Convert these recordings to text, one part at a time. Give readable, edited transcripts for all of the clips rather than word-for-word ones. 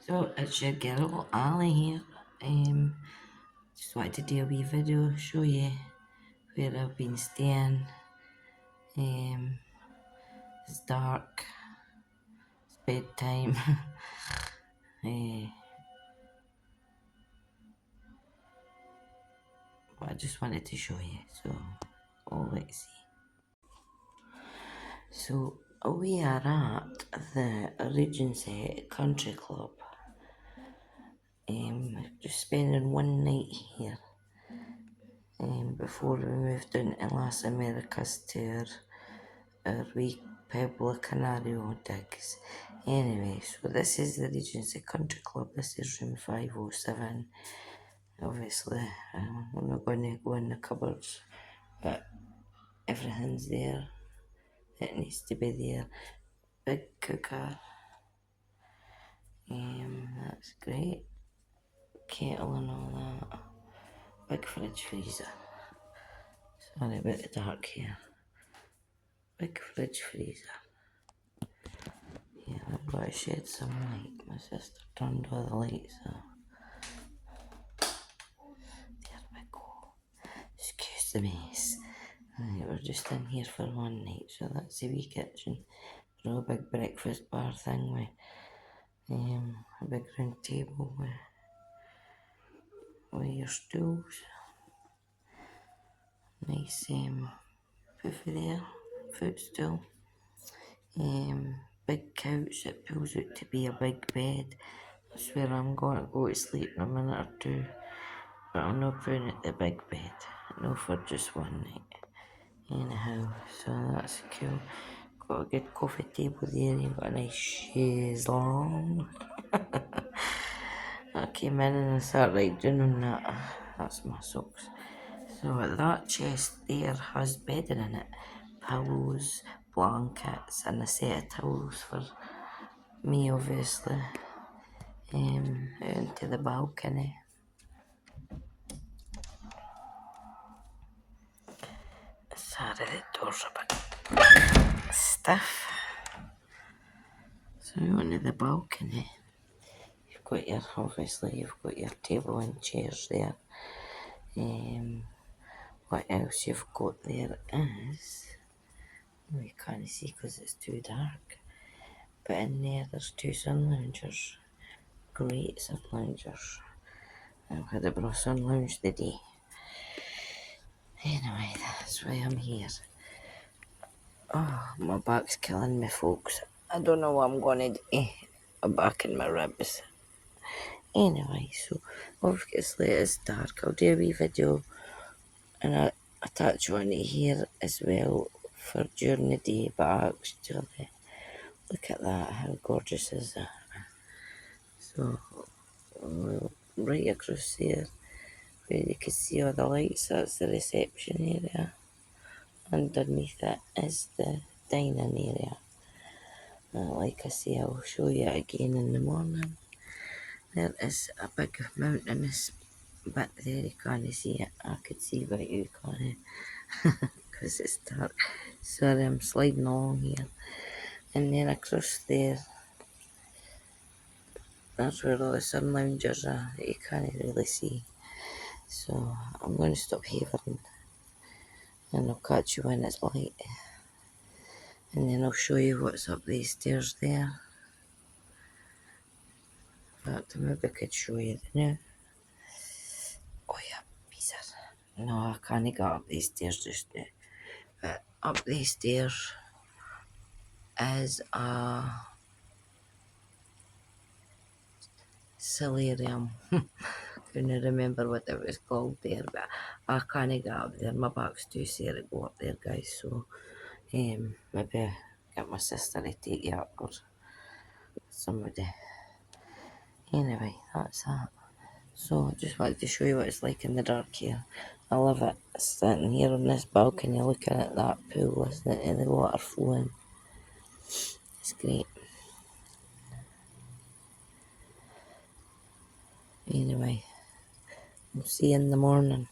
So it's your girl Ali here. Just wanted to do a wee video, show you where I've been staying. Um, it's dark, it's bedtime. uh, but I just wanted to show you. So, let's see. So we are at the Regency Country Club. Just spending one night here. Before we moved down to Las Americas to our wee Pueblo Canario digs. Anyway, so this is the Regency Country Club. This is room 507. Obviously, we're not going to go in the cupboards, but everything's there. It needs to be there. Big cooker. That's great. Kettle and all that. Big fridge freezer. Sorry about the dark here. Big fridge freezer. Yeah, I've got to shed some light. My sister turned all the lights off. There we go. Excuse the mess. Right, we're just in here for one night, so that's the wee kitchen. A big breakfast bar thing with a big round table with your stools. Nice puffy there, footstool. Big couch that pulls out to be a big bed. That's where I'm going to go to sleep in a minute or two. But I'm not putting it the big bed. No, for just one night. Anyhow, so that's cool. Got a good coffee table there. You've got a nice chaise long. I came in and I sat right down on that. That's my socks. So that chest there has bedding in it. Pillows, blankets, and a set of towels for me, obviously. Out into the balcony. Sorry, the door's a bit stiff. So out onto the balcony. You've got your table and chairs there. What else you've got there is, we can't see because it's too dark, but in there's two sun loungers, great sun loungers. I've had a bit of sun lounge today. Anyway, that's why I'm here. Oh, my back's killing me, folks. I don't know what I'm gonna do. I'm back in my ribs. Anyway, so obviously it's dark. I'll do a wee video and I attach one here as well for during the day, but actually, look at that, how gorgeous is that? So, right across there, where you can see all the lights, that's the reception area. Underneath it is the dining area. Like I say, I'll show you again in the morning. There is a big mountainous bit there, you can't see it. I could see, but you can't, because it's dark. Sorry, I'm sliding along here. And then across there, that's where all the sun loungers are that you can't really see. So I'm going to stop havering and I'll catch you when it's light. And then I'll show you what's up these stairs there. In fact, maybe I could show you the now. Oh yeah, pieces. No, I can't get up these stairs just now. But up these stairs is a solarium. Couldn't remember what it was called there, but I can't get up there. My back's too sore to go up there, guys. So maybe get my sister to take you up or somebody. Anyway, that's that. So I just wanted to show you what it's like in the dark here. I love it. Sitting here on this balcony looking at that pool, listening to the water flowing. It's great. Anyway, we'll see you in the morning.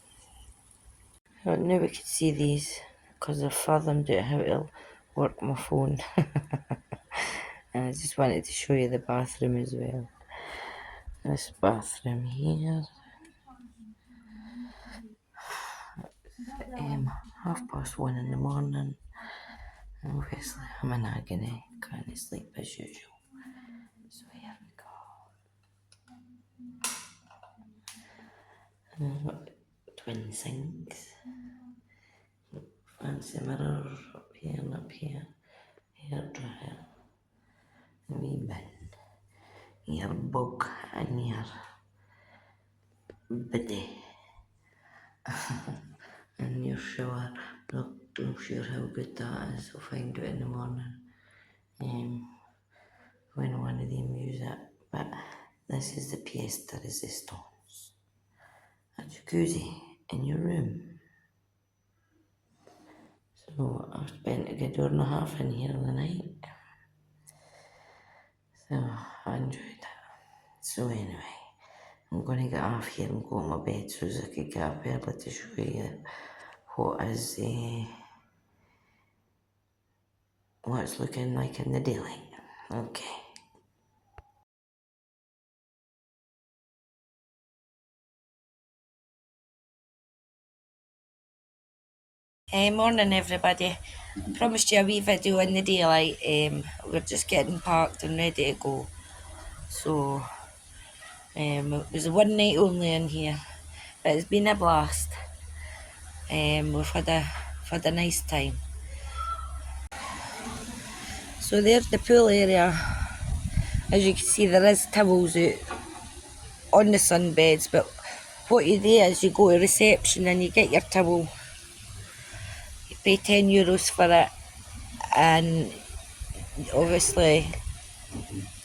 I knew we could see these because I fathomed out how to work my phone. And I just wanted to show you the bathroom as well. This bathroom here. 1:30 in the morning. Obviously, I'm in agony, can't sleep as usual. So here we go. Twin sinks, fancy mirror up here and up here, hair dryer, a wee bin, your bug and your biddy, and your shower. Not sure how good that is, I'll find out in the morning. When one of them use it, but this is the pièce de résistance. A jacuzzi in your room. So I've spent a good hour and a half in here the night. So I enjoyed it. So anyway, I'm going to get off here and go to my bed so as I can get up early to show you what it's looking like in the daylight. Okay. Hey, morning everybody. Promised you a wee video in the daylight. We're just getting parked and ready to go. So it was one night only in here, but it's been a blast. We've had a nice time. So there's the pool area. As you can see, there is towels out on the sunbeds, but what you do is you go to reception and you get your towel. You pay €10 for it, and obviously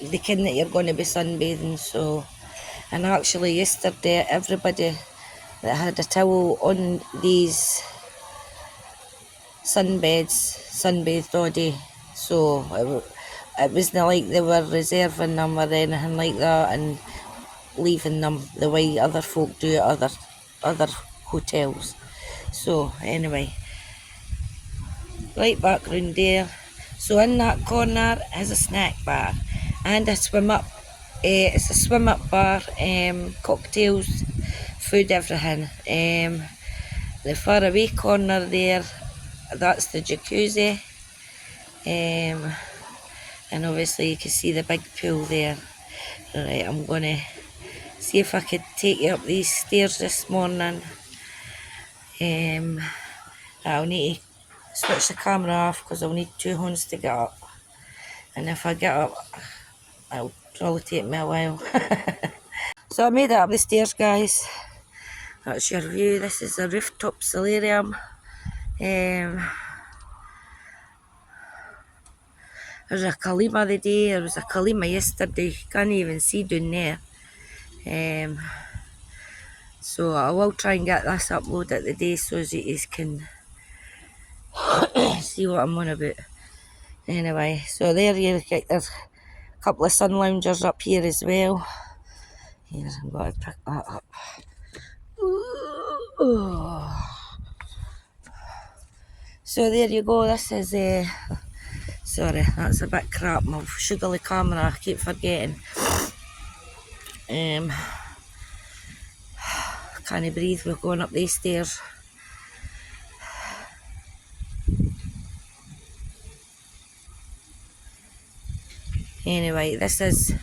they ken that you're going to be sunbathing. So, and actually yesterday everybody that had a towel on these sunbathed all day. So it wasn't like they were reserving them or anything like that and leaving them the way other folk do at other hotels. So anyway, right background there. So in that corner is a snack bar and a swim up. It's a swim up bar, cocktails, food, everything. The far away corner there, that's the jacuzzi. And obviously you can see the big pool there. Right, I'm gonna see if I could take you up these stairs this morning. I'll need to switch the camera off because I'll need 2 hands to get up. And if I get up, it'll probably take me a while. So I made it up the stairs, guys. That's your view. This is a rooftop solarium. There's a Kalima the day, there was a Kalima yesterday, you can't even see down there. So I will try and get this uploaded today so as you can see what I'm on about. Anyway, so there you get there's a couple of sun loungers up here as well. Here, I'm going to pick that up. So there you go, this is sorry, that's a bit crap, my sugary camera, I keep forgetting. Can't breathe, we're going up these stairs. Anyway, this is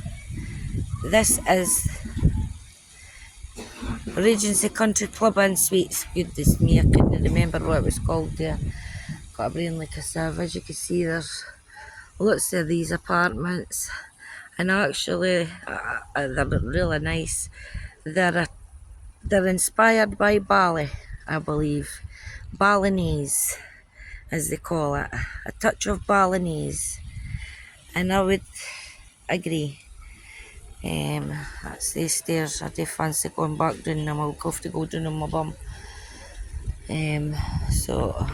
Regency Country Club and Suites. Goodness me, I couldn't remember what it was called there. Got a brain like a sieve. As you can see, there's lots of these apartments, and actually they're really nice. They're inspired by Bali, I believe. Balinese, as they call it. A touch of Balinese. And I would agree. That's these stairs. I do fancy going back down them. I'll have to go down on my bum. So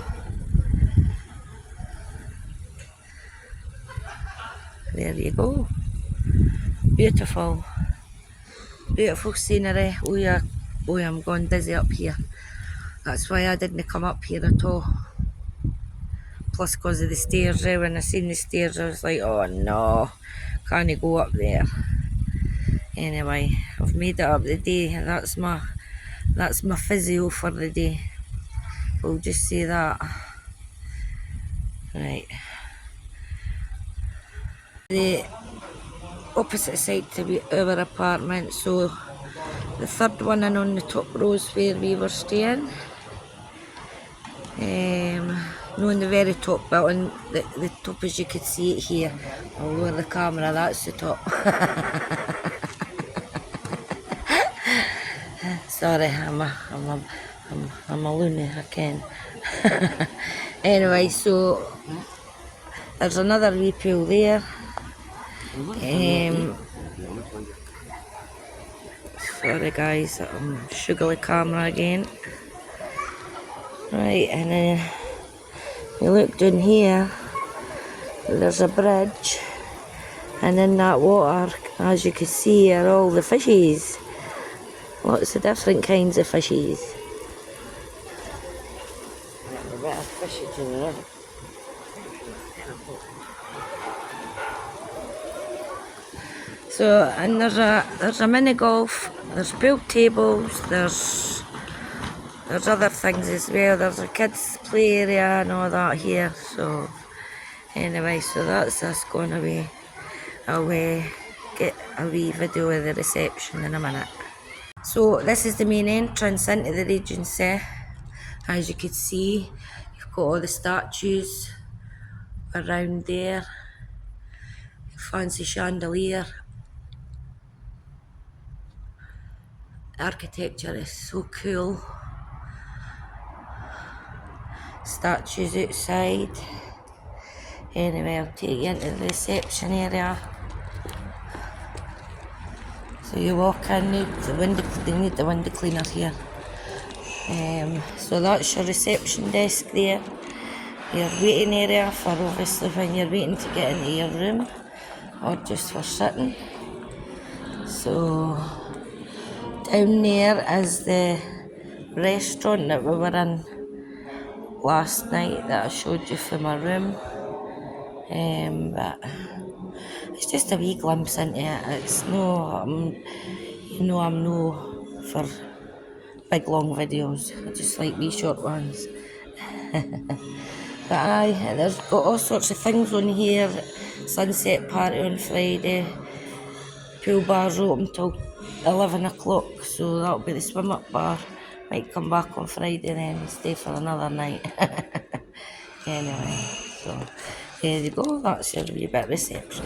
there you go. Beautiful scenery. Oh yeah, I'm going dizzy up here. That's why I didn't come up here at all. Plus, because of the stairs, when I seen the stairs, I was like, oh no, can't go up there. Anyway, I've made it up the day. That's my physio for the day. We'll just say that. Right. The opposite side to our apartment, so the third one in on the top row is where we were staying. No, in the very top building, the top as you could see it here. I'll lower the camera, that's the top. Sorry, I'm a loony, I can. Anyway, so there's another wee pool there. Sorry guys, I'm sugary camera again. Right, and then you look down here, there's a bridge, and in that water, as you can see, are all the fishies. Lots of different kinds of fishies. A bit of fishage in there. So, and there's a mini golf, there's pool tables, there's other things as well. There's a kids play area and all that here. So anyway, so that's us going away. I'll get a wee video of the reception in a minute. So this is the main entrance into the Regency. As you can see, you've got all the statues around there. Fancy chandelier. Architecture is so cool. Statues outside. Anyway, I'll take you into the reception area. So you walk in, they need the window cleaner here. So that's your reception desk there. Your waiting area for obviously when you're waiting to get into your room or just for sitting. So down there is the restaurant that we were in last night that I showed you from my room. But it's just a wee glimpse into it. It's no, I'm no for big long videos. I just like wee short ones. But aye, there's got all sorts of things on here. Sunset party on Friday. Pool bar's open till 11 o'clock, so that'll be the swim up bar. Might come back on Friday then and stay for another night. Anyway, so there you go, that's your wee bit reception.